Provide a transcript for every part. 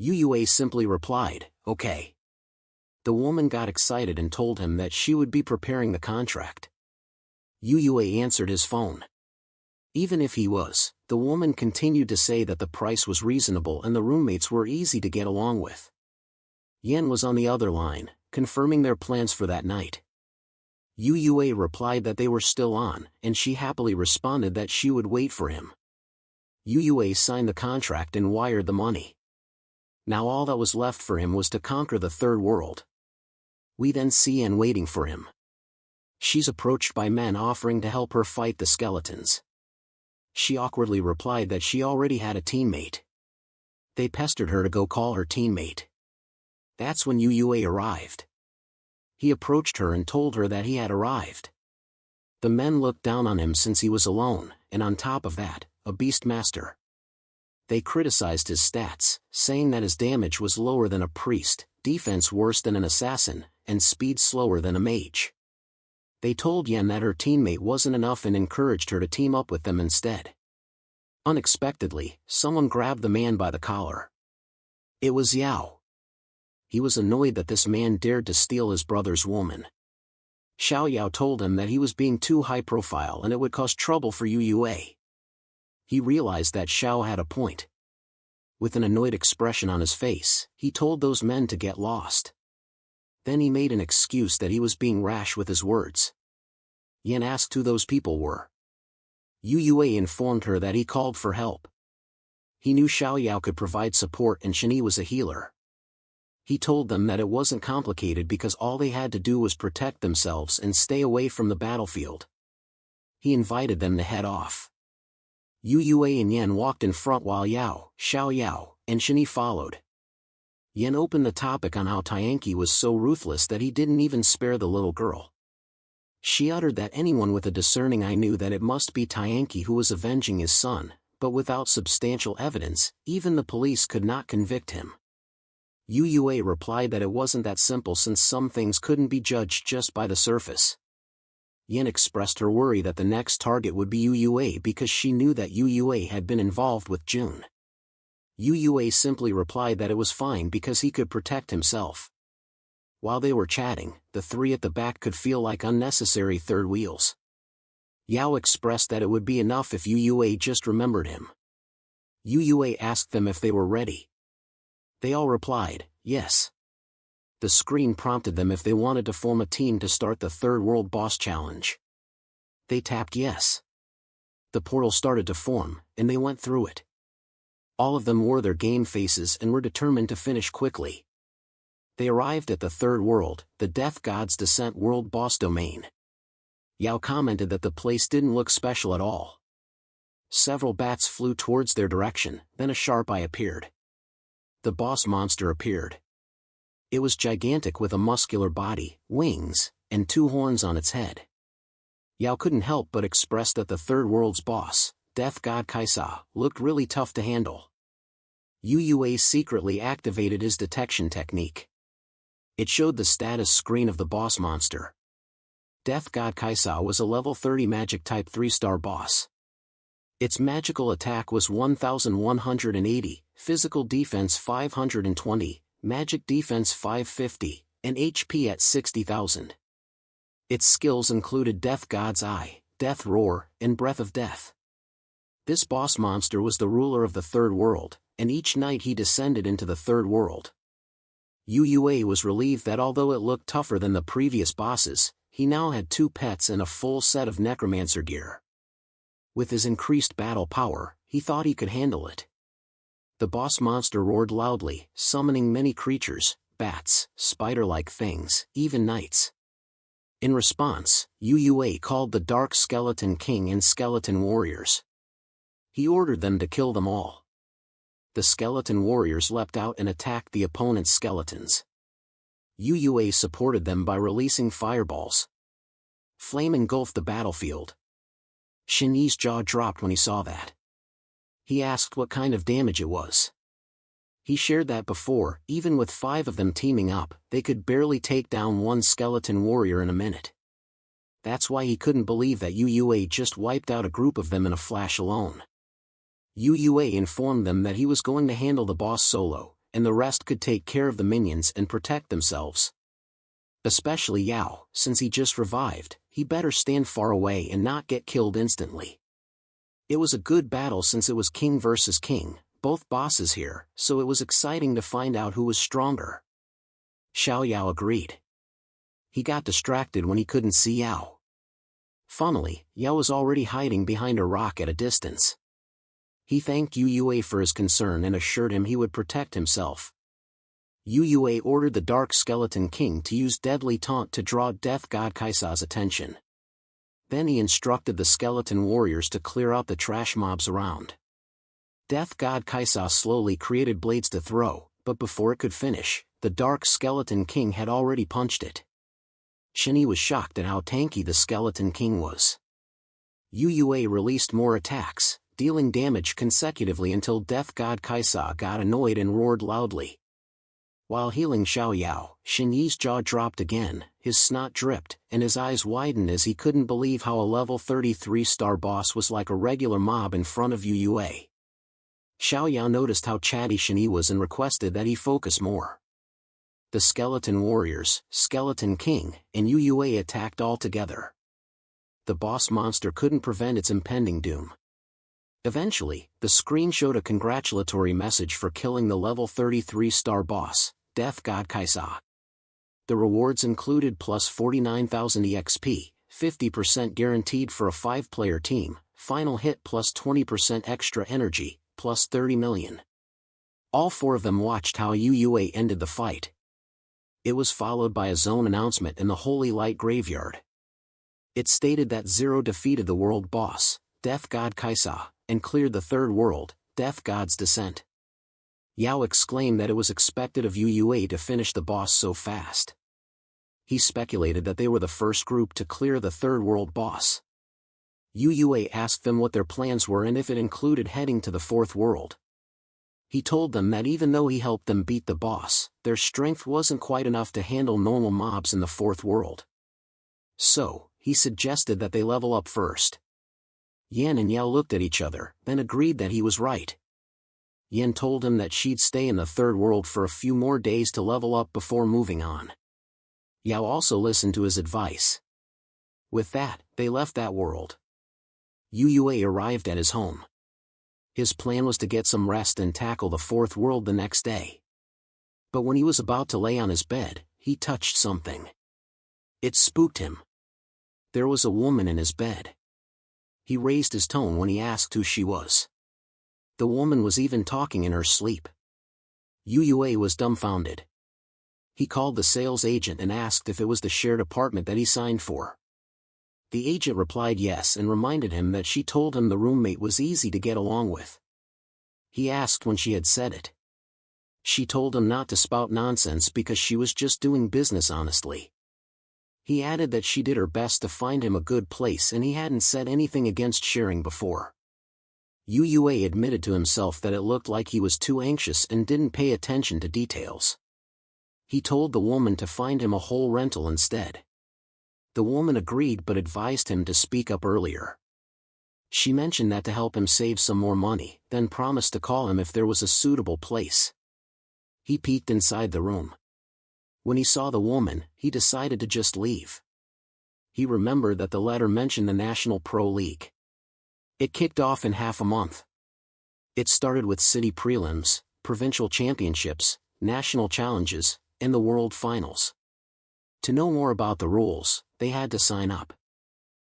Yue simply replied, "Okay." The woman got excited and told him that she would be preparing the contract. Yue answered his phone. Even if he was, the woman continued to say that the price was reasonable and the roommates were easy to get along with. Yen was on the other line, confirming their plans for that night. Yue replied that they were still on, and she happily responded that she would wait for him. Yue signed the contract and wired the money. Now all that was left for him was to conquer the third world. We then see Yen waiting for him. She's approached by men offering to help her fight the skeletons. She awkwardly replied that she already had a teammate. They pestered her to go call her teammate. That's when Yue arrived. He approached her and told her that he had arrived. The men looked down on him since he was alone, and on top of that, a beast master. They criticized his stats, saying that his damage was lower than a priest, defense worse than an assassin, and speed slower than a mage. They told Yen that her teammate wasn't enough and encouraged her to team up with them instead. Unexpectedly, someone grabbed the man by the collar. It was Yao. He was annoyed that this man dared to steal his brother's woman. Xiao Yao told him that he was being too high profile and it would cause trouble for Yue. He realized that Xiao had a point. With an annoyed expression on his face, he told those men to get lost. Then he made an excuse that he was being rash with his words. Yen asked who those people were. Yue informed her that he called for help. He knew Xiao Yao could provide support and Shani was a healer. He told them that it wasn't complicated because all they had to do was protect themselves and stay away from the battlefield. He invited them to head off. Yue and Yen walked in front while Yao, Xiao Yao, and Shani followed. Yen opened the topic on how Tianqi was so ruthless that he didn't even spare the little girl. She uttered that anyone with a discerning eye knew that it must be Tianqi who was avenging his son, but without substantial evidence, even the police could not convict him. Yue replied that it wasn't that simple since some things couldn't be judged just by the surface. Yen expressed her worry that the next target would be Yue because she knew that Yue had been involved with Jun. Yue simply replied that it was fine because he could protect himself. While they were chatting, the three at the back could feel like unnecessary third wheels. Yao expressed that it would be enough if Yue just remembered him. Yue asked them if they were ready. They all replied, yes. The screen prompted them if they wanted to form a team to start the Third World Boss Challenge. They tapped yes. The portal started to form, and they went through it. All of them wore their game faces and were determined to finish quickly. They arrived at the Third World, the Death God's Descent World Boss Domain. Yao commented that the place didn't look special at all. Several bats flew towards their direction, then a sharp eye appeared. The boss monster appeared. It was gigantic with a muscular body, wings, and 2 horns on its head. Yao couldn't help but express that the Third World's boss, Death God Kaisa, looked really tough to handle. Yue secretly activated his detection technique. It showed the status screen of the boss monster. Death God Kaisa was a level 30 magic type 3-star boss. Its magical attack was 1180, physical defense 520, magic defense 550, and HP at 60,000. Its skills included Death God's Eye, Death Roar, and Breath of Death. This boss monster was the ruler of the Third World, and each night he descended into the Third World. Yue was relieved that although it looked tougher than the previous bosses, he now had 2 pets and a full set of necromancer gear. With his increased battle power, he thought he could handle it. The boss monster roared loudly, summoning many creatures, bats, spider-like things, even knights. In response, Yue called the Dark Skeleton King and Skeleton Warriors. He ordered them to kill them all. The skeleton warriors leapt out and attacked the opponent's skeletons. Yue supported them by releasing fireballs. Flame engulfed the battlefield. Shini's jaw dropped when he saw that. He asked what kind of damage it was. He shared that before, even with 5 of them teaming up, they could barely take down 1 skeleton warrior in a minute. That's why he couldn't believe that Yue just wiped out a group of them in a flash alone. Yue informed them that he was going to handle the boss solo, and the rest could take care of the minions and protect themselves. Especially Yao, since he just revived, he better stand far away and not get killed instantly. It was a good battle since it was king versus king, both bosses here, so it was exciting to find out who was stronger. Xiao Yao agreed. He got distracted when he couldn't see Yao. Funnily, Yao was already hiding behind a rock at a distance. He thanked Yue for his concern and assured him he would protect himself. Yue ordered the Dark Skeleton King to use Deadly Taunt to draw Death God Kaisa's attention. Then he instructed the skeleton warriors to clear out the trash mobs around. Death God Kaisa slowly created blades to throw, but before it could finish, the Dark Skeleton King had already punched it. Shinny was shocked at how tanky the Skeleton King was. Yue released more attacks, dealing damage consecutively until Death God Kaisa got annoyed and roared loudly. While healing Xiao Yao, Shinyi's jaw dropped again, his snot dripped, and his eyes widened as he couldn't believe how a level 33-star boss was like a regular mob in front of Yue. Xiao Yao noticed how chatty Shinyi was and requested that he focus more. The Skeleton Warriors, Skeleton King, and Yue attacked all together. The boss monster couldn't prevent its impending doom. Eventually, the screen showed a congratulatory message for killing the level 33-star boss, Death God Kaisa. The rewards included plus 49,000 EXP, 50% guaranteed for a 5-player team, final hit plus 20% extra energy, plus 30 million. All 4 of them watched how Yue ended the fight. It was followed by a zone announcement in the Holy Light Graveyard. It stated that Zero defeated the world boss, Death God Kaisa, and cleared the 3rd world, Death God's Descent. Yao exclaimed that it was expected of Yue to finish the boss so fast. He speculated that they were the first group to clear the 3rd world boss. Yue asked them what their plans were and if it included heading to the 4th world. He told them that even though he helped them beat the boss, their strength wasn't quite enough to handle normal mobs in the 4th world. So, he suggested that they level up first. Yan and Yao looked at each other, then agreed that he was right. Yan told him that she'd stay in the 3rd world for a few more days to level up before moving on. Yao also listened to his advice. With that, they left that world. Yue arrived at his home. His plan was to get some rest and tackle the 4th world the next day. But when he was about to lay on his bed, he touched something. It spooked him. There was a woman in his bed. He raised his tone when he asked who she was. The woman was even talking in her sleep. Yue was dumbfounded. He called the sales agent and asked if it was the shared apartment that he signed for. The agent replied yes and reminded him that she told him the roommate was easy to get along with. He asked when she had said it. She told him not to spout nonsense because she was just doing business honestly. He added that she did her best to find him a good place and he hadn't said anything against sharing before. Yue admitted to himself that it looked like he was too anxious and didn't pay attention to details. He told the woman to find him a whole rental instead. The woman agreed but advised him to speak up earlier. She mentioned that to help him save some more money, then promised to call him if there was a suitable place. He peeked inside the room. When he saw the woman, he decided to just leave. He remembered that the letter mentioned the National Pro League. It kicked off in half a month. It started with city prelims, provincial championships, national challenges, and the world finals. To know more about the rules, they had to sign up.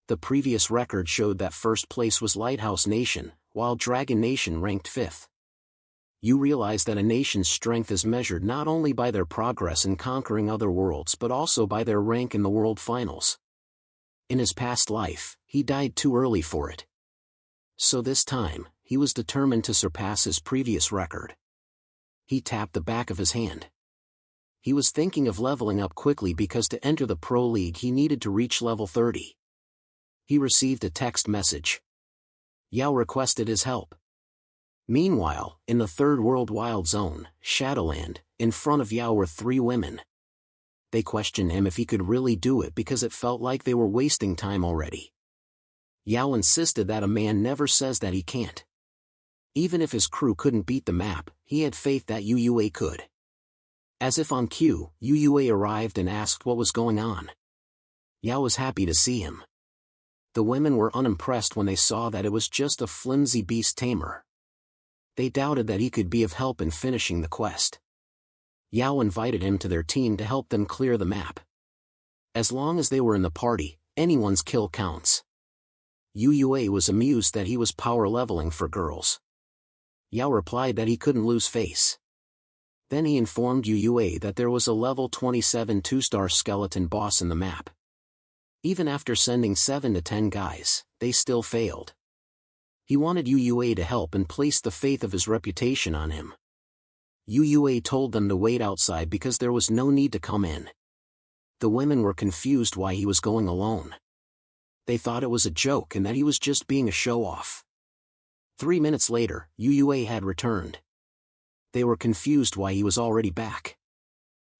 The previous record showed that first place was Lighthouse Nation, while Dragon Nation ranked 5th. You realize that a nation's strength is measured not only by their progress in conquering other worlds but also by their rank in the world finals. In his past life, he died too early for it. So this time, he was determined to surpass his previous record. He tapped the back of his hand. He was thinking of leveling up quickly because to enter the Pro League he needed to reach level 30. He received a text message. Yao requested his help. Meanwhile, in the 3rd World Wild Zone, Shadowland, in front of Yao were 3 women. They questioned him if he could really do it because it felt like they were wasting time already. Yao insisted that a man never says that he can't. Even if his crew couldn't beat the map, he had faith that UUA could. As if on cue, UUA arrived and asked what was going on. Yao was happy to see him. The women were unimpressed when they saw that it was just a flimsy beast tamer. They doubted that he could be of help in finishing the quest. Yao invited him to their team to help them clear the map. As long as they were in the party, anyone's kill counts. UUA was amused that he was power leveling for girls. Yao replied that he couldn't lose face. Then he informed UUA that there was a level 27 2-star skeleton boss in the map. Even after sending 7 to 10 guys, they still failed. He wanted UUA to help and placed the faith of his reputation on him. UUA told them to wait outside because there was no need to come in. The women were confused why he was going alone. They thought it was a joke and that he was just being a show-off. 3 minutes later, UUA had returned. They were confused why he was already back.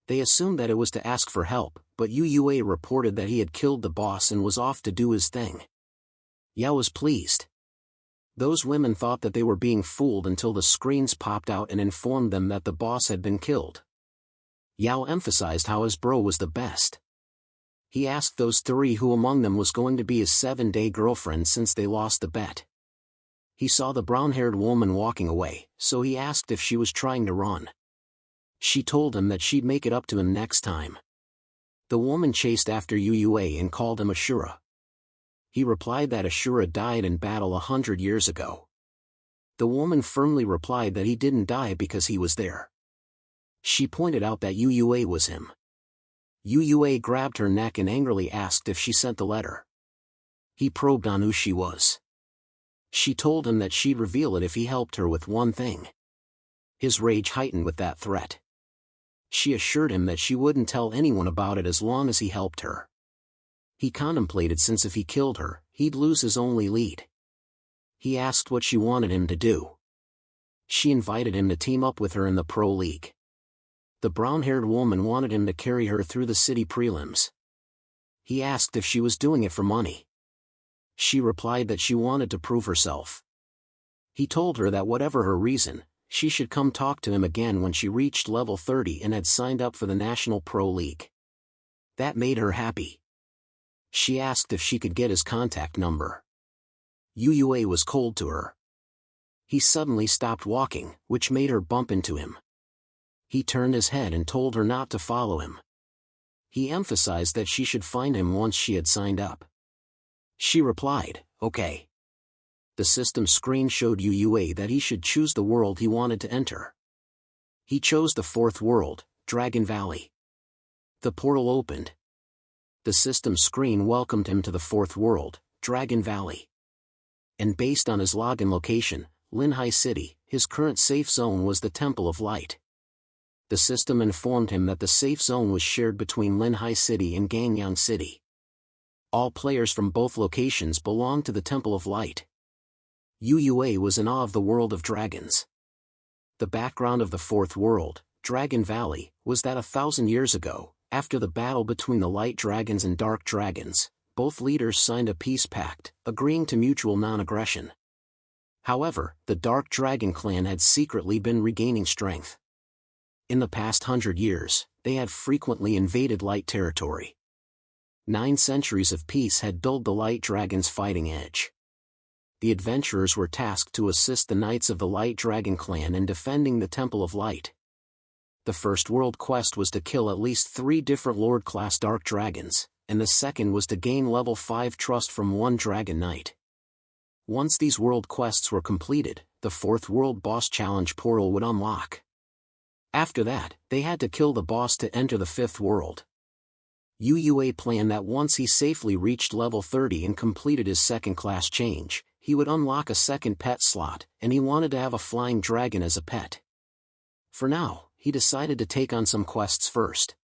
They assumed that it was to ask for help, but UUA reported that he had killed the boss and was off to do his thing. Yao was pleased. Those women thought that they were being fooled until the screens popped out and informed them that the boss had been killed. Yao emphasized how his bro was the best. He asked those 3 who among them was going to be his 7-day girlfriend since they lost the bet. He saw the brown-haired woman walking away, so he asked if she was trying to run. She told him that she'd make it up to him next time. The woman chased after UUA and called him Asura. He replied that Asura died in battle 100 years ago. The woman firmly replied that he didn't die because he was there. She pointed out that UUA was him. UUA grabbed her neck and angrily asked if she sent the letter. He probed on who she was. She told him that she'd reveal it if he helped her with one thing. His rage heightened with that threat. She assured him that she wouldn't tell anyone about it as long as he helped her. He contemplated since if he killed her, he'd lose his only lead. He asked what she wanted him to do. She invited him to team up with her in the Pro League. The brown-haired woman wanted him to carry her through the city prelims. He asked if she was doing it for money. She replied that she wanted to prove herself. He told her that whatever her reason, she should come talk to him again when she reached level 30 and had signed up for the National Pro League. That made her happy. She asked if she could get his contact number. UUA was cold to her. He suddenly stopped walking, which made her bump into him. He turned his head and told her not to follow him. He emphasized that she should find him once she had signed up. She replied, "Okay." The system screen showed UUA that he should choose the world he wanted to enter. He chose the 4th world, Dragon Valley. The portal opened. The system screen welcomed him to the 4th world, Dragon Valley. And based on his login location, Linhai City, his current safe zone was the Temple of Light. The system informed him that the safe zone was shared between Linhai City and Gangyang City. All players from both locations belonged to the Temple of Light. UUA was in awe of the world of dragons. The background of the 4th world, Dragon Valley, was that 1,000 years ago, after the battle between the light dragons and dark dragons, both leaders signed a peace pact, agreeing to mutual non-aggression. However, the Dark Dragon clan had secretly been regaining strength. In the past 100 years, they had frequently invaded light territory. 9 centuries of peace had dulled the light dragon's fighting edge. The adventurers were tasked to assist the knights of the Light Dragon clan in defending the Temple of Light. The first world quest was to kill at least 3 different Lord-class Dark Dragons, and the second was to gain level 5 trust from 1 Dragon Knight. Once these world quests were completed, the 4th world boss challenge portal would unlock. After that, they had to kill the boss to enter the 5th world. UUA planned that once he safely reached level 30 and completed his second class change, he would unlock a second pet slot, and he wanted to have a flying dragon as a pet. For now, he decided to take on some quests first.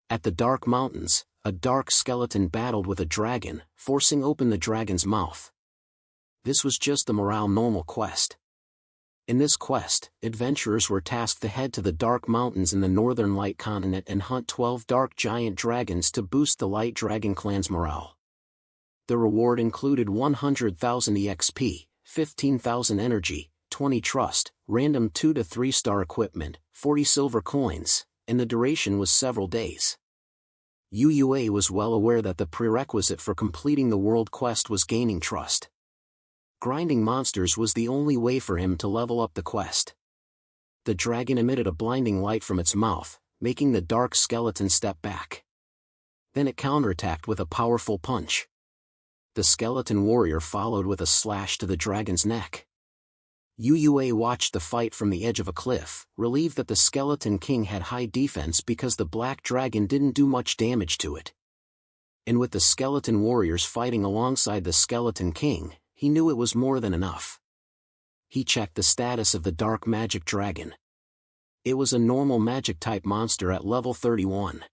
At the Dark Mountains, a dark skeleton battled with a dragon, forcing open the dragon's mouth. This was just the morale normal quest. In this quest, adventurers were tasked to head to the Dark Mountains in the Northern Light Continent and hunt 12 dark giant dragons to boost the Light Dragon clan's morale. The reward included 100,000 EXP, 15,000 energy, 20 trust, random 2 to 3 star equipment, 40 silver coins, and the duration was several days. UUA was well aware that the prerequisite for completing the world quest was gaining trust. Grinding monsters was the only way for him to level up the quest. The dragon emitted a blinding light from its mouth, making the dark skeleton step back. Then it counterattacked with a powerful punch. The skeleton warrior followed with a slash to the dragon's neck. UUA watched the fight from the edge of a cliff, relieved that the skeleton king had high defense because the black dragon didn't do much damage to it. And with the skeleton warriors fighting alongside the skeleton king, he knew it was more than enough. He checked the status of the dark magic dragon. It was a normal magic-type monster at level 31.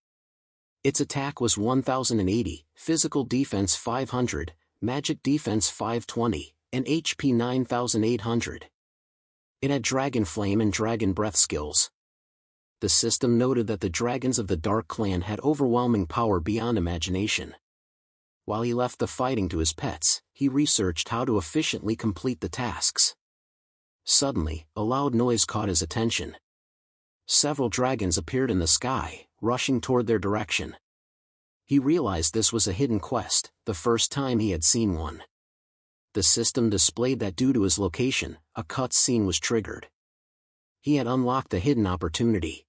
Its attack was 1080, physical defense 500, magic defense 520, and HP 9800. It had Dragon Flame and Dragon Breath skills. The system noted that the dragons of the Dark Clan had overwhelming power beyond imagination. While he left the fighting to his pets, he researched how to efficiently complete the tasks. Suddenly, a loud noise caught his attention. Several dragons appeared in the sky, rushing toward their direction. He realized this was a hidden quest, the first time he had seen one. The system displayed that due to his location, a cutscene was triggered. He had unlocked the hidden opportunity.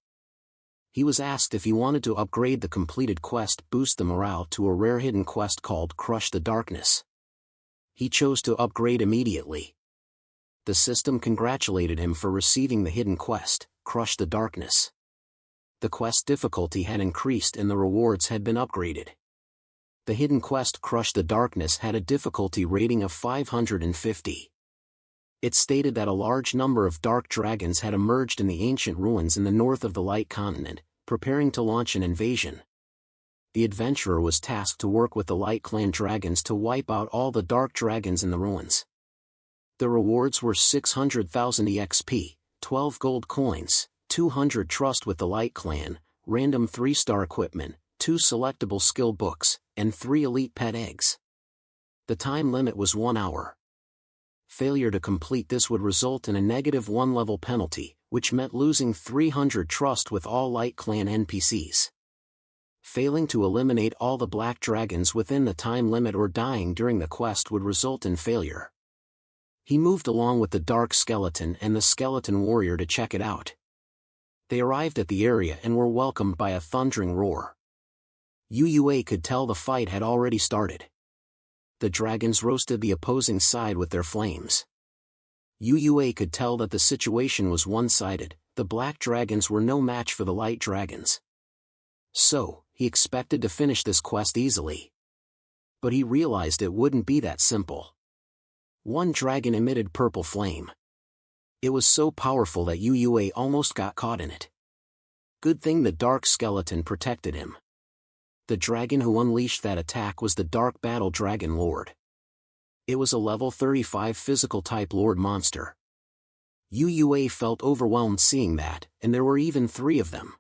He was asked if he wanted to upgrade the completed quest boost the morale to a rare hidden quest called Crush the Darkness. He chose to upgrade immediately. The system congratulated him for receiving the hidden quest, Crush the Darkness. The quest difficulty had increased and the rewards had been upgraded. The hidden quest Crush the Darkness had a difficulty rating of 550. It stated that a large number of dark dragons had emerged in the ancient ruins in the north of the Light Continent, preparing to launch an invasion. The adventurer was tasked to work with the Light Clan dragons to wipe out all the dark dragons in the ruins. The rewards were 600,000 EXP, 12 gold coins, 200 trust with the Light Clan, random 3-star equipment, 2 selectable skill books, and 3 elite pet eggs. The time limit was 1 hour. Failure to complete this would result in a -1 level penalty, which meant losing 300 trust with all Light Clan NPCs. Failing to eliminate all the black dragons within the time limit or dying during the quest would result in failure. He moved along with the dark skeleton and the skeleton warrior to check it out. They arrived at the area and were welcomed by a thundering roar. UUA could tell the fight had already started. The dragons roasted the opposing side with their flames. UUA could tell that the situation was one-sided, the black dragons were no match for the light dragons. So, he expected to finish this quest easily. But he realized it wouldn't be that simple. One dragon emitted purple flame. It was so powerful that UUA almost got caught in it. Good thing the dark skeleton protected him. The dragon who unleashed that attack was the Dark Battle Dragon Lord. It was a level 35 physical type Lord monster. UUA felt overwhelmed seeing that, and there were even 3 of them.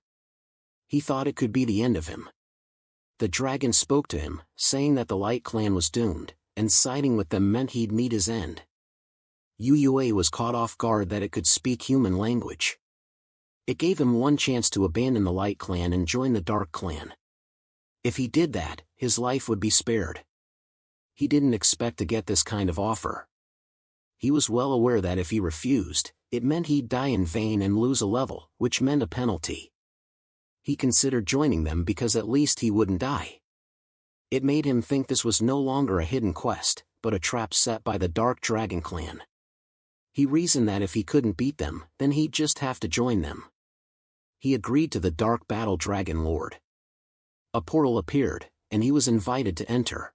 He thought it could be the end of him. The dragon spoke to him, saying that the Light Clan was doomed, and siding with them meant he'd meet his end. UUA was caught off guard that it could speak human language. It gave him one chance to abandon the Light Clan and join the Dark Clan. If he did that, his life would be spared. He didn't expect to get this kind of offer. He was well aware that if he refused, it meant he'd die in vain and lose a level, which meant a penalty. He considered joining them because at least he wouldn't die. It made him think this was no longer a hidden quest, but a trap set by the Dark Dragon Clan. He reasoned that if he couldn't beat them, then he'd just have to join them. He agreed to the Dark Battle Dragon Lord. A portal appeared, and he was invited to enter.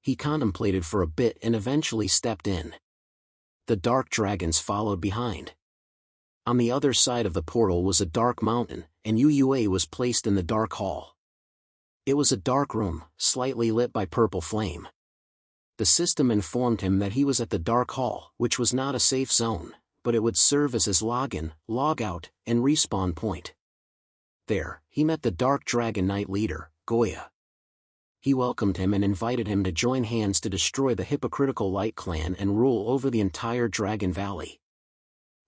He contemplated for a bit and eventually stepped in. The dark dragons followed behind. On the other side of the portal was a dark mountain, and UUA was placed in the dark hall. It was a dark room, slightly lit by purple flame. The system informed him that he was at the dark hall, which was not a safe zone, but it would serve as his login, logout, and respawn point. There, he met the Dark Dragon Knight leader, Goya. He welcomed him and invited him to join hands to destroy the hypocritical Light Clan and rule over the entire Dragon Valley.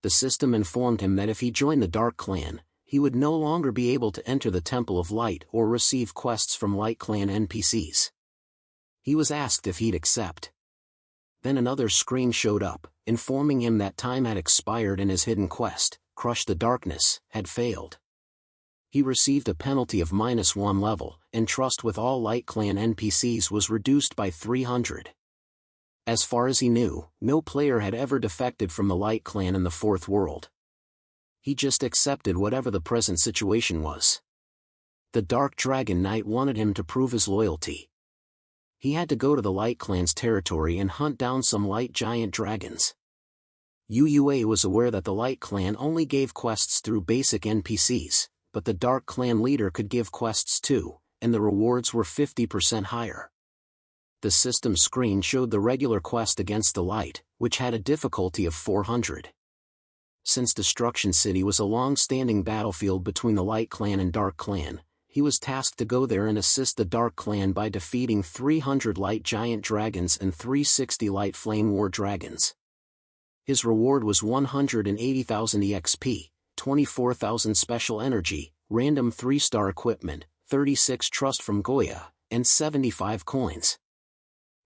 The system informed him that if he joined the Dark Clan, he would no longer be able to enter the Temple of Light or receive quests from Light Clan NPCs. He was asked if he'd accept. Then another screen showed up, informing him that time had expired and his hidden quest, Crush the Darkness, had failed. He received a penalty of -1 level, and trust with all Light Clan NPCs was reduced by 300. As far as he knew, no player had ever defected from the Light Clan in the Fourth World. He just accepted whatever the present situation was. The Dark Dragon Knight wanted him to prove his loyalty. He had to go to the Light Clan's territory and hunt down some light giant dragons. UUA was aware that the Light Clan only gave quests through basic NPCs, but the Dark Clan leader could give quests too, and the rewards were 50% higher. The system screen showed the regular quest against the Light, which had a difficulty of 400. Since Destruction City was a long-standing battlefield between the Light Clan and Dark Clan, he was tasked to go there and assist the Dark Clan by defeating 300 light giant dragons and 360 light flame war dragons. His reward was 180,000 EXP, 24,000 special energy, random 3-star equipment, 36 trust from Goya, and 75 coins.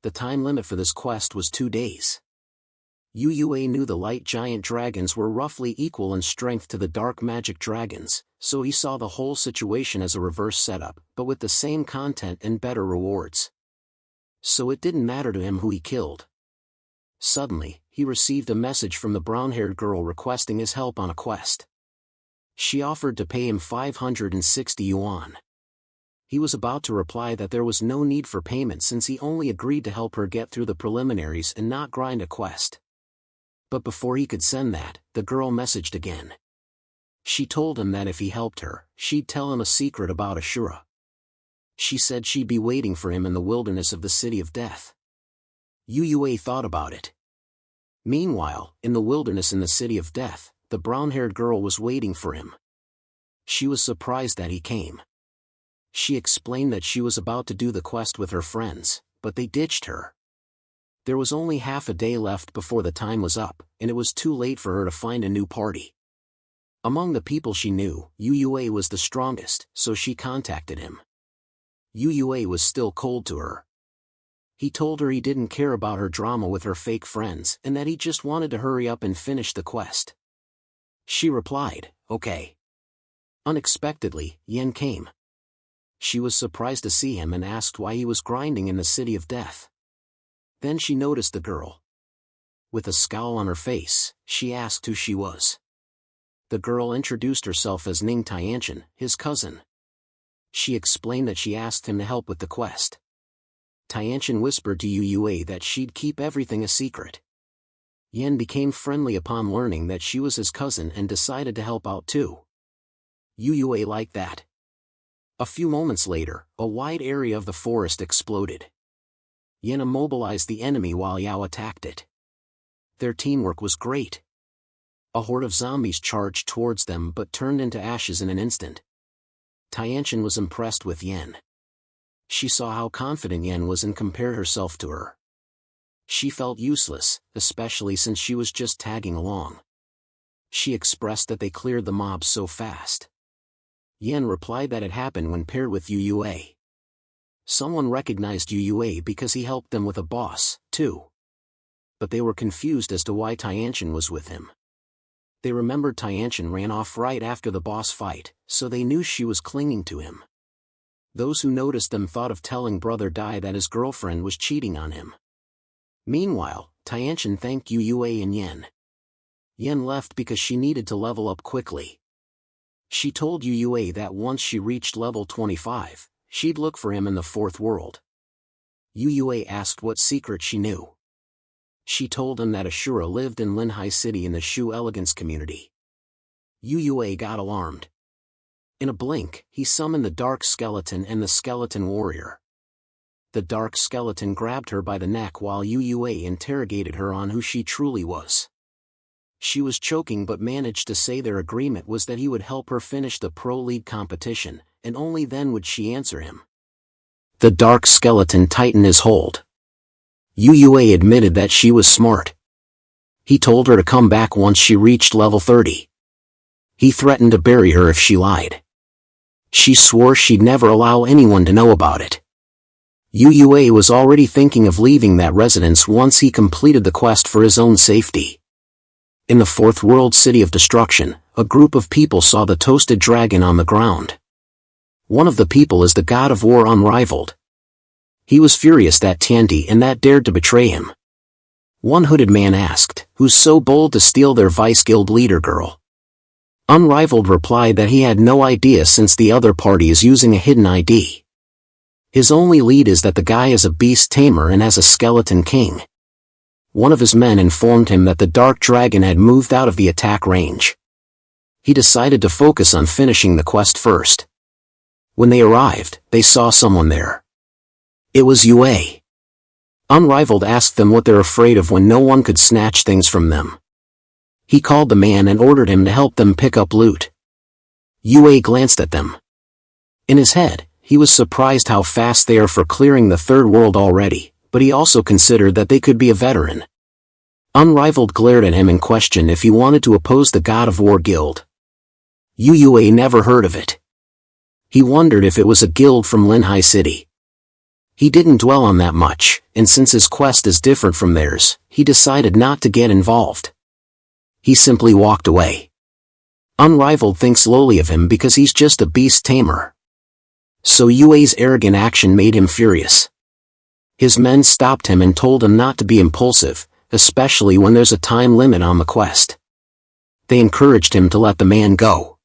The time limit for this quest was 2 days. UUA knew the light giant dragons were roughly equal in strength to the dark magic dragons, so he saw the whole situation as a reverse setup, but with the same content and better rewards. So it didn't matter to him who he killed. Suddenly, he received a message from the brown-haired girl requesting his help on a quest. She offered to pay him 560 yuan. He was about to reply that there was no need for payment since he only agreed to help her get through the preliminaries and not grind a quest. But before he could send that, the girl messaged again. She told him that if he helped her, she'd tell him a secret about Asura. She said she'd be waiting for him in the wilderness of the City of Death. UUA thought about it. Meanwhile, in the wilderness in the City of Death, the brown-haired girl was waiting for him. She was surprised that he came. She explained that she was about to do the quest with her friends, but they ditched her. There was only half a day left before the time was up, and it was too late for her to find a new party. Among the people she knew, UUA was the strongest, so she contacted him. UUA was still cold to her. He told her he didn't care about her drama with her fake friends and that he just wanted to hurry up and finish the quest. She replied, "Okay." Unexpectedly, Yen came. She was surprised to see him and asked why he was grinding in the City of Death. Then she noticed the girl. With a scowl on her face, she asked who she was. The girl introduced herself as Ning Tianchen, his cousin. She explained that she asked him to help with the quest. Tianchen whispered to UUA that she'd keep everything a secret. Yen became friendly upon learning that she was his cousin and decided to help out too. UUA liked that. A few moments later, a wide area of the forest exploded. Yen immobilized the enemy while Yao attacked it. Their teamwork was great. A horde of zombies charged towards them but turned into ashes in an instant. Tianchen was impressed with Yen. She saw how confident Yen was and compared herself to her. She felt useless, especially since she was just tagging along. She expressed that they cleared the mobs so fast. Yen replied that it happened when paired with UUA. Someone recognized UUA because he helped them with a boss, too. But they were confused as to why Tianchen was with him. They remembered Tianchen ran off right after the boss fight, so they knew she was clinging to him. Those who noticed them thought of telling Brother Dai that his girlfriend was cheating on him. Meanwhile, Tianchen thanked UUA and Yen. Yen left because she needed to level up quickly. She told UUA that once she reached level 25, she'd look for him in the Fourth World. UUA asked what secret she knew. She told him that Asura lived in Linhai City in the Shu Elegance community. UUA got alarmed. In a blink, he summoned the Dark Skeleton and the Skeleton Warrior. The Dark Skeleton grabbed her by the neck while UUA interrogated her on who she truly was. She was choking but managed to say their agreement was that he would help her finish the Pro League competition, and only then would she answer him. The Dark Skeleton tightened his hold. UUA admitted that she was smart. He told her to come back once she reached level 30. He threatened to bury her if she lied. She swore she'd never allow anyone to know about it. Yue was already thinking of leaving that residence once he completed the quest for his own safety. In the fourth world city of destruction, a group of people saw the toasted dragon on the ground. One of the people is the god of war Unrivaled. He was furious that Tianti and that dared to betray him. One hooded man asked, "Who's so bold to steal their vice guild leader girl?" Unrivaled replied that he had no idea since the other party is using a hidden ID. His only lead is that the guy is a beast tamer and has a skeleton king. One of his men informed him that the dark dragon had moved out of the attack range. He decided to focus on finishing the quest first. When they arrived, they saw someone there. It was Yue. Unrivaled asked them what they're afraid of when no one could snatch things from them. He called the man and ordered him to help them pick up loot. Yue glanced at them. In his head, he was surprised how fast they are for clearing the third world already, but he also considered that they could be a veteran. Unrivaled glared at him and questioned if he wanted to oppose the God of War Guild. Yue never heard of it. He wondered if it was a guild from Linhai City. He didn't dwell on that much, and since his quest is different from theirs, he decided not to get involved. He simply walked away. Unrivaled thinks lowly of him because he's just a beast tamer. So Yue's arrogant action made him furious. His men stopped him and told him not to be impulsive, especially when there's a time limit on the quest. They encouraged him to let the man go.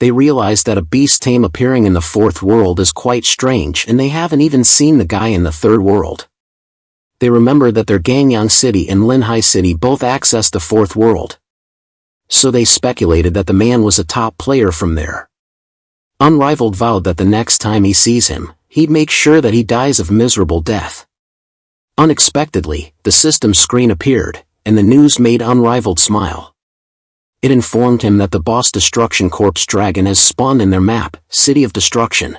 They realized that a beast tame appearing in the fourth world is quite strange and they haven't even seen the guy in the third world. They remembered that their Gangyang City and Linhai City both accessed the fourth world. So they speculated that the man was a top player from there. Unrivaled vowed that the next time he sees him, he'd make sure that he dies of miserable death. Unexpectedly, the system screen appeared, and the news made Unrivaled smile. It informed him that the boss Destruction Corpse Dragon has spawned in their map, City of Destruction.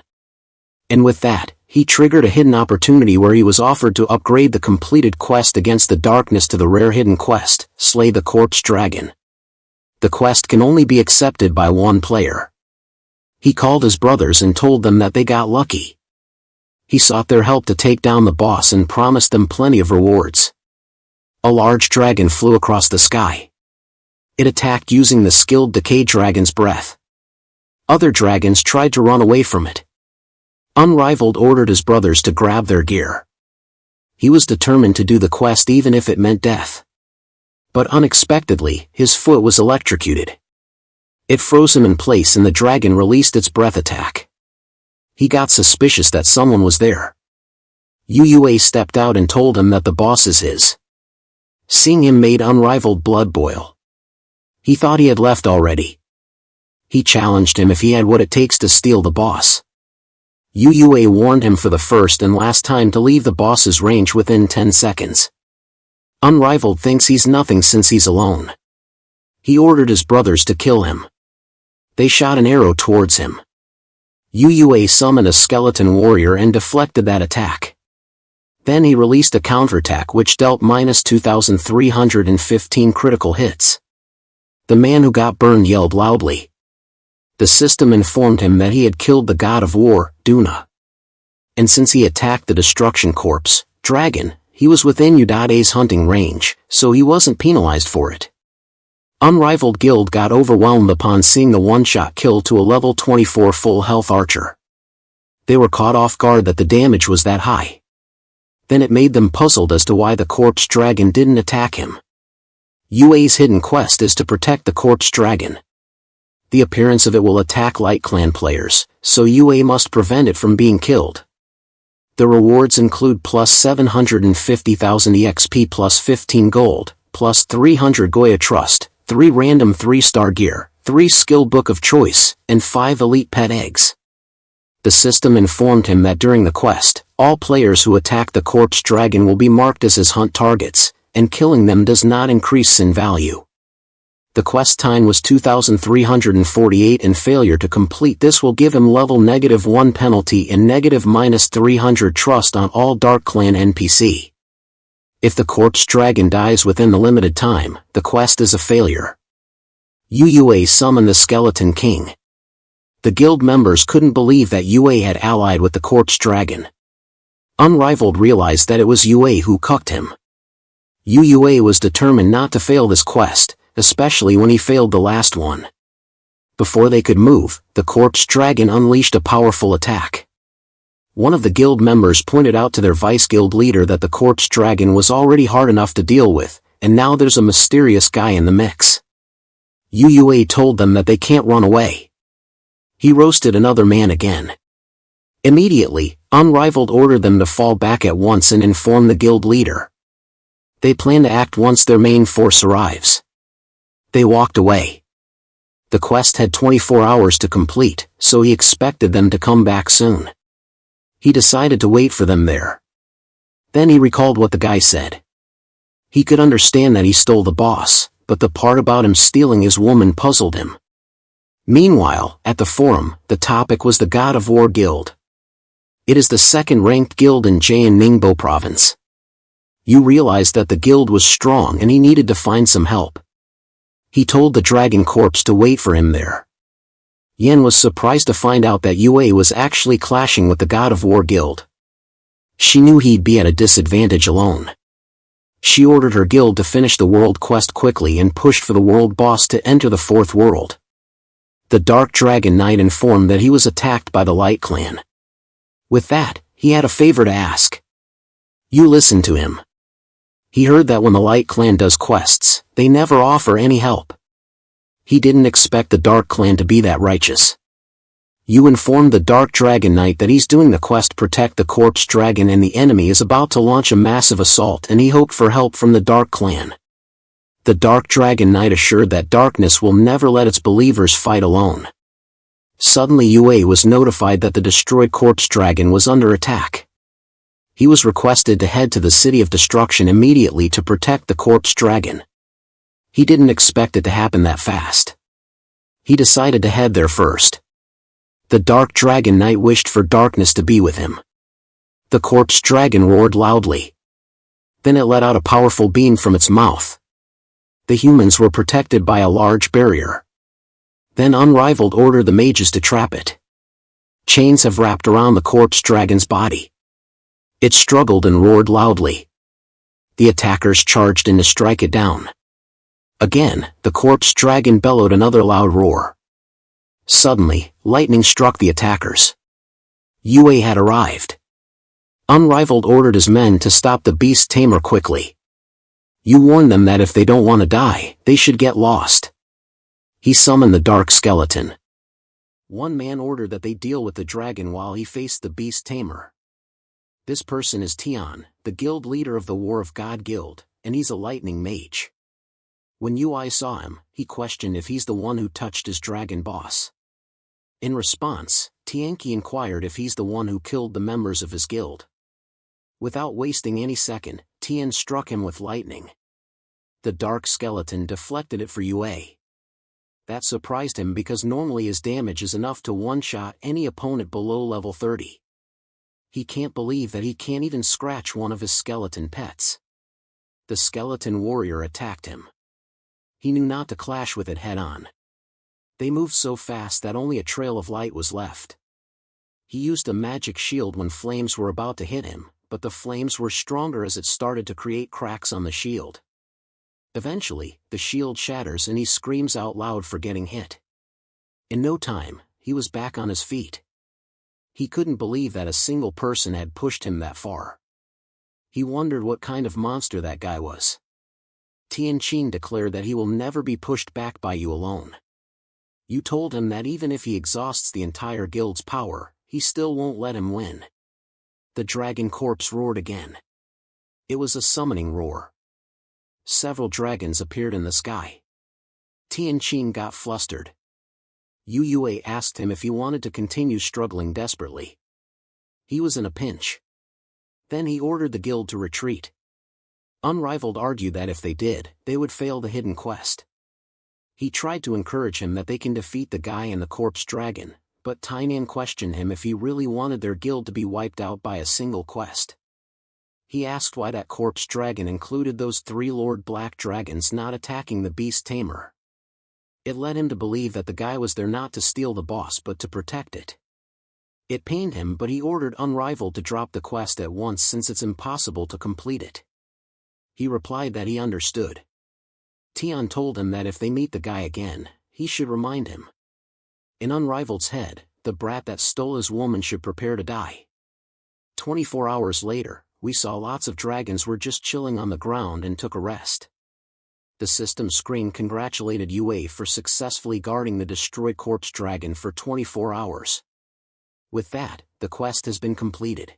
And with that, he triggered a hidden opportunity where he was offered to upgrade the completed quest against the darkness to the rare hidden quest, Slay the Corpse Dragon. The quest can only be accepted by one player. He called his brothers and told them that they got lucky. He sought their help to take down the boss and promised them plenty of rewards. A large dragon flew across the sky. It attacked using the skilled Decay Dragon's breath. Other dragons tried to run away from it. Unrivaled ordered his brothers to grab their gear. He was determined to do the quest even if it meant death. But unexpectedly, his foot was electrocuted. It froze him in place and the dragon released its breath attack. He got suspicious that someone was there. Yue stepped out and told him that the boss is his. Seeing him made Unrivaled blood boil. He thought he had left already. He challenged him if he had what it takes to steal the boss. Yue warned him for the first and last time to leave the boss's range within 10 seconds. Unrivaled thinks he's nothing since he's alone. He ordered his brothers to kill him. They shot an arrow towards him. Yue summoned a skeleton warrior and deflected that attack. Then he released a counterattack which dealt -2,315 critical hits. The man who got burned yelled loudly. The system informed him that he had killed the god of war, Duna. And since he attacked the Destruction Corpse Dragon, he was within Udade's hunting range, so he wasn't penalized for it. Unrivaled Guild got overwhelmed upon seeing the one-shot kill to a level 24 full health archer. They were caught off guard that the damage was that high. Then it made them puzzled as to why the Corpse Dragon didn't attack him. Yue's hidden quest is to protect the Corpse Dragon. The appearance of it will attack Light Clan players, so Yue must prevent it from being killed. The rewards include plus 750,000 EXP plus 15 gold, plus 300 Goya Trust, 3 random 3-star gear, 3 skill book of choice, and 5 elite pet eggs. The system informed him that during the quest, all players who attack the Corpse Dragon will be marked as his hunt targets, and killing them does not increase in value. The quest time was 2,348 and failure to complete this will give him level -1 penalty and -300 trust on all Dark Clan NPC. If the corpse dragon dies within the limited time, the quest is a failure. Yue summoned the Skeleton King. The guild members couldn't believe that Yue had allied with the corpse dragon. Unrivaled realized that it was Yue who cucked him. Yue was determined not to fail this quest, especially when he failed the last one. Before they could move, the corpse dragon unleashed a powerful attack. One of the guild members pointed out to their vice guild leader that the corpse dragon was already hard enough to deal with, and now there's a mysterious guy in the mix. Yue told them that they can't run away. He roasted another man again. Immediately, Unrivaled ordered them to fall back at once and inform the guild leader. They plan to act once their main force arrives. They walked away. The quest had 24 hours to complete, so he expected them to come back soon. He decided to wait for them there. Then he recalled what the guy said. He could understand that he stole the boss, but the part about him stealing his woman puzzled him. Meanwhile, at the forum, the topic was the God of War Guild. It is the second-ranked guild in Jaen Ningbo province. You realized that the guild was strong and he needed to find some help. He told the dragon corpse to wait for him there. Yen was surprised to find out that Yue was actually clashing with the God of War Guild. She knew he'd be at a disadvantage alone. She ordered her guild to finish the world quest quickly and pushed for the world boss to enter the fourth world. The Dark Dragon Knight informed that he was attacked by the Light Clan. With that, he had a favor to ask. You listen to him. He heard that when the Light Clan does quests, they never offer any help. He didn't expect the Dark Clan to be that righteous. You informed the Dark Dragon Knight that he's doing the quest protect the corpse dragon and the enemy is about to launch a massive assault and he hoped for help from the Dark Clan. The Dark Dragon Knight assured that darkness will never let its believers fight alone. Suddenly Yue was notified that the destroyed corpse dragon was under attack. He was requested to head to the City of Destruction immediately to protect the corpse dragon. He didn't expect it to happen that fast. He decided to head there first. The Dark Dragon Knight wished for darkness to be with him. The corpse dragon roared loudly. Then it let out a powerful beam from its mouth. The humans were protected by a large barrier. Then Unrivaled ordered the mages to trap it. Chains have wrapped around the corpse dragon's body. It struggled and roared loudly. The attackers charged in to strike it down. Again, the corpse dragon bellowed another loud roar. Suddenly, lightning struck the attackers. Yue had arrived. Unrivaled ordered his men to stop the beast tamer quickly. You warned them that if they don't want to die, they should get lost. He summoned the Dark Skeleton. One man ordered that they deal with the dragon while he faced the beast tamer. This person is Tian, the guild leader of the War of God Guild, and he's a lightning mage. When Yui saw him, he questioned if he's the one who touched his dragon boss. In response, Tianqi inquired if he's the one who killed the members of his guild. Without wasting any second, Tian struck him with lightning. The Dark Skeleton deflected it for Yue. That surprised him because normally his damage is enough to one-shot any opponent below level 30. He can't believe that he can't even scratch one of his skeleton pets. The skeleton warrior attacked him. He knew not to clash with it head-on. They moved so fast that only a trail of light was left. He used a magic shield when flames were about to hit him, but the flames were stronger as it started to create cracks on the shield. Eventually, the shield shatters and he screams out loud for getting hit. In no time, he was back on his feet. He couldn't believe that a single person had pushed him that far. He wondered what kind of monster that guy was. Tianqin declared that he will never be pushed back by you alone. You told him that even if he exhausts the entire guild's power, he still won't let him win. The dragon corpse roared again. It was a summoning roar. Several dragons appeared in the sky. Tianqin got flustered. Yue asked him if he wanted to continue struggling desperately. He was in a pinch. Then he ordered the guild to retreat. Unrivaled argued that if they did, they would fail the hidden quest. He tried to encourage him that they can defeat the guy and the corpse dragon, but Tainan questioned him if he really wanted their guild to be wiped out by a single quest. He asked why that corpse dragon included those 3 Lord Black Dragons not attacking the beast tamer. It led him to believe that the guy was there not to steal the boss but to protect it. It pained him, but he ordered Unrivaled to drop the quest at once since it's impossible to complete it. He replied that he understood. Tian told him that if they meet the guy again, he should remind him. In Unrivaled's head, the brat that stole his woman should prepare to die. 24 hours later, we saw lots of dragons were just chilling on the ground and took a rest. The system screen congratulated UA for successfully guarding the destroyed corpse dragon for 24 hours. With that, the quest has been completed.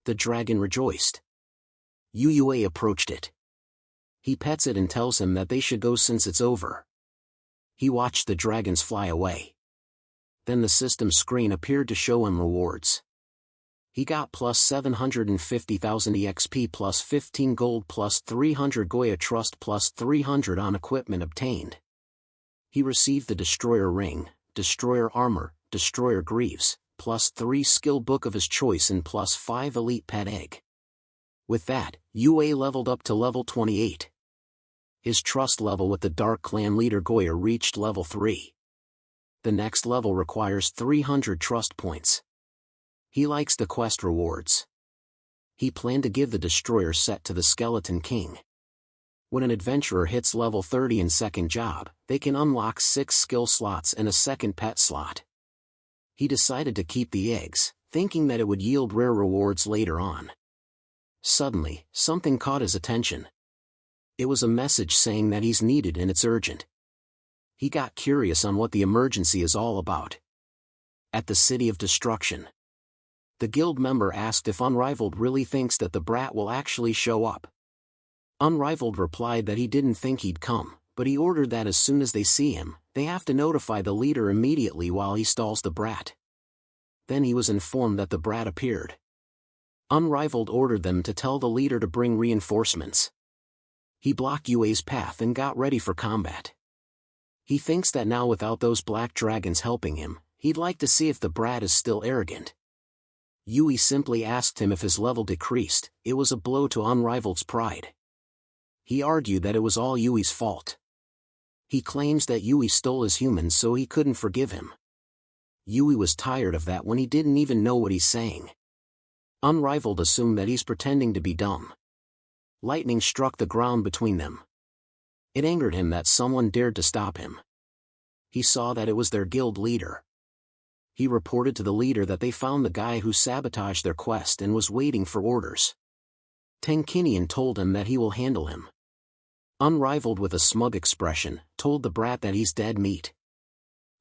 The dragon rejoiced. UUA approached it. He pets it and tells him that they should go since it's over. He watched the dragons fly away. Then the system screen appeared to show him rewards. He got plus 750,000 EXP plus 15 gold plus 300 Goya Trust plus 300 on equipment obtained. He received the Destroyer Ring, Destroyer Armor, Destroyer Greaves, plus 3 skill book of his choice and plus 5 elite pet egg. With that, UA leveled up to level 28. His trust level with the Dark Clan leader Goya reached level 3. The next level requires 300 trust points. He likes the quest rewards. He planned to give the Destroyer set to the Skeleton King. When an adventurer hits level 30 in second job, they can unlock 6 skill slots and a second pet slot. He decided to keep the eggs, thinking that it would yield rare rewards later on. Suddenly, something caught his attention. It was a message saying that he's needed and it's urgent. He got curious on what the emergency is all about. At the City of Destruction. The guild member asked if Unrivaled really thinks that the brat will actually show up. Unrivaled replied that he didn't think he'd come, but he ordered that as soon as they see him, they have to notify the leader immediately while he stalls the brat. Then he was informed that the brat appeared. Unrivaled ordered them to tell the leader to bring reinforcements. He blocked UA's path and got ready for combat. He thinks that now without those black dragons helping him, he'd like to see if the brat is still arrogant. Yui simply asked him if his level decreased. It was a blow to Unrivaled's pride. He argued that it was all Yui's fault. He claims that Yui stole his humans so he couldn't forgive him. Yui was tired of that when he didn't even know what he's saying. Unrivaled assumed that he's pretending to be dumb. Lightning struck the ground between them. It angered him that someone dared to stop him. He saw that it was their guild leader. He reported to the leader that they found the guy who sabotaged their quest and was waiting for orders. Tenkinian told him that he will handle him. Unrivaled with a smug expression, told the brat that he's dead meat.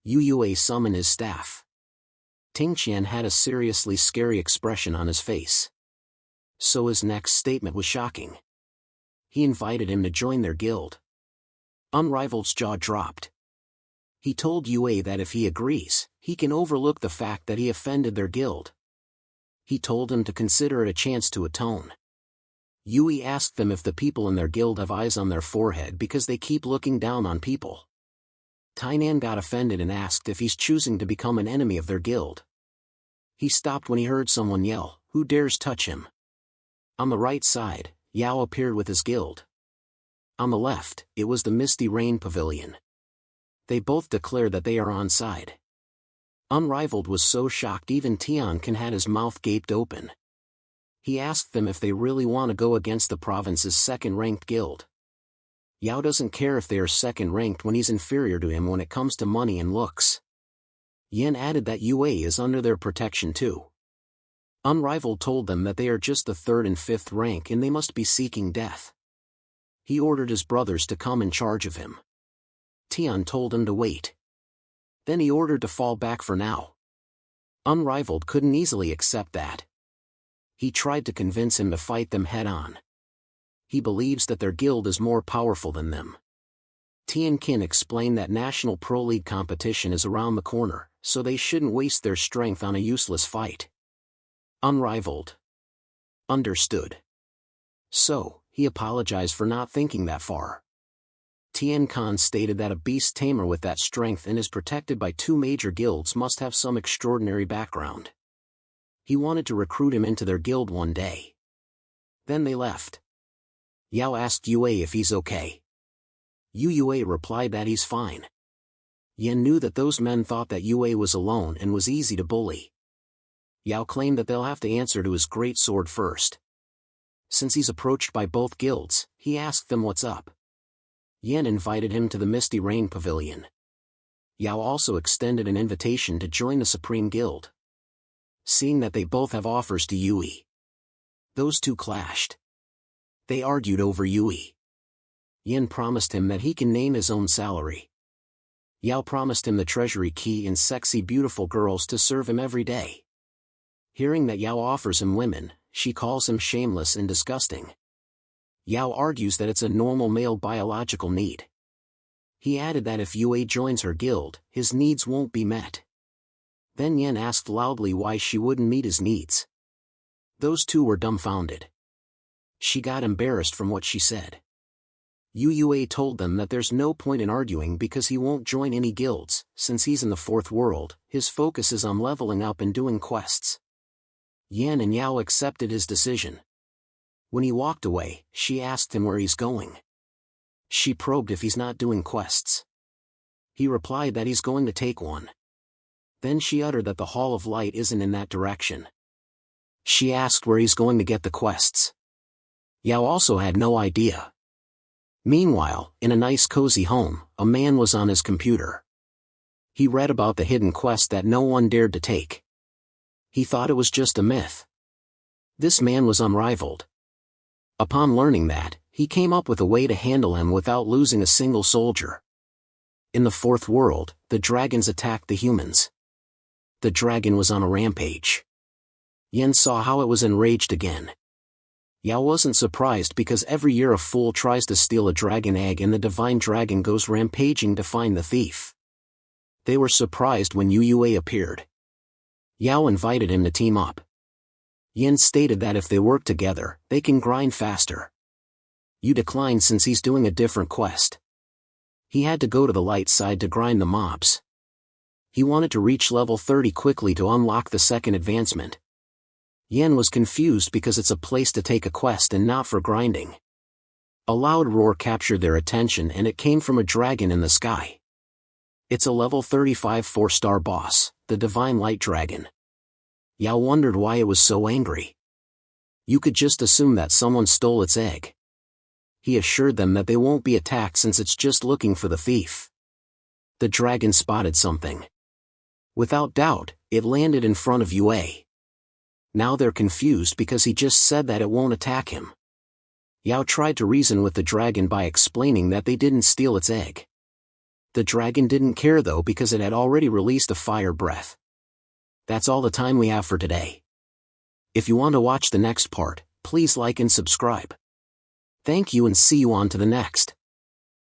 Yuyue summoned his staff. Tingqian had a seriously scary expression on his face. So his next statement was shocking. He invited him to join their guild. Unrivaled's jaw dropped. He told Yue that if he agrees, he can overlook the fact that he offended their guild. He told him to consider it a chance to atone. Yui asked them if the people in their guild have eyes on their forehead because they keep looking down on people. Tainan got offended and asked if he's choosing to become an enemy of their guild. He stopped when he heard someone yell, "Who dares touch him?" On the right side, Yao appeared with his guild. On the left, it was the Misty Rain Pavilion. They both declared that they are on side. Unrivaled was so shocked even Tiankin had his mouth gaped open. He asked them if they really want to go against the province's second-ranked guild. Yao doesn't care if they are second-ranked when he's inferior to him when it comes to money and looks. Yen added that Yue is under their protection too. Unrivaled told them that they are just the 3rd and 5th rank and they must be seeking death. He ordered his brothers to come in charge of him. Tian told him to wait. Then he ordered to fall back for now. Unrivaled couldn't easily accept that. He tried to convince him to fight them head-on. He believes that their guild is more powerful than them. Tiankin explained that National Pro League competition is around the corner, so they shouldn't waste their strength on a useless fight. Unrivaled understood. So, he apologized for not thinking that far. Tian Khan stated that a beast tamer with that strength and is protected by 2 major guilds must have some extraordinary background. He wanted to recruit him into their guild one day. Then they left. Yao asked Yue if he's okay. Yue replied that he's fine. Yen knew that those men thought that Yue was alone and was easy to bully. Yao claimed that they'll have to answer to his great sword first. Since he's approached by both guilds, he asked them what's up. Yen invited him to the Misty Rain Pavilion. Yao also extended an invitation to join the Supreme Guild. Seeing that they both have offers to Yue, those two clashed. They argued over Yue. Yen promised him that he can name his own salary. Yao promised him the treasury key and sexy beautiful girls to serve him every day. Hearing that Yao offers him women, she calls him shameless and disgusting. Yao argues that it's a normal male biological need. He added that if Yue joins her guild, his needs won't be met. Then Yen asked loudly why she wouldn't meet his needs. Those two were dumbfounded. She got embarrassed from what she said. Yue told them that there's no point in arguing because he won't join any guilds. Since he's in the fourth world, his focus is on leveling up and doing quests. Yen and Yao accepted his decision. When he walked away, she asked him where he's going. She probed if he's not doing quests. He replied that he's going to take one. Then she uttered that the Hall of Light isn't in that direction. She asked where he's going to get the quests. Yao also had no idea. Meanwhile, in a nice cozy home, a man was on his computer. He read about the hidden quest that no one dared to take. He thought it was just a myth. This man was unrivaled. Upon learning that, he came up with a way to handle him without losing a single soldier. In the fourth world, the dragons attacked the humans. The dragon was on a rampage. Yen saw how it was enraged again. Yao wasn't surprised because every year a fool tries to steal a dragon egg and the divine dragon goes rampaging to find the thief. They were surprised when Yue appeared. Yao invited him to team up. Yen stated that if they work together, they can grind faster. Yu declined since he's doing a different quest. He had to go to the light side to grind the mobs. He wanted to reach level 30 quickly to unlock the second advancement. Yen was confused because it's a place to take a quest and not for grinding. A loud roar captured their attention and it came from a dragon in the sky. It's a level 35 4-star boss, the Divine Light Dragon. Yao wondered why it was so angry. You could just assume that someone stole its egg. He assured them that they won't be attacked since it's just looking for the thief. The dragon spotted something. Without doubt, it landed in front of Yue. Now they're confused because he just said that it won't attack him. Yao tried to reason with the dragon by explaining that they didn't steal its egg. The dragon didn't care though because it had already released a fire breath. That's all the time we have for today. If you want to watch the next part, please like and subscribe. Thank you and see you on to the next.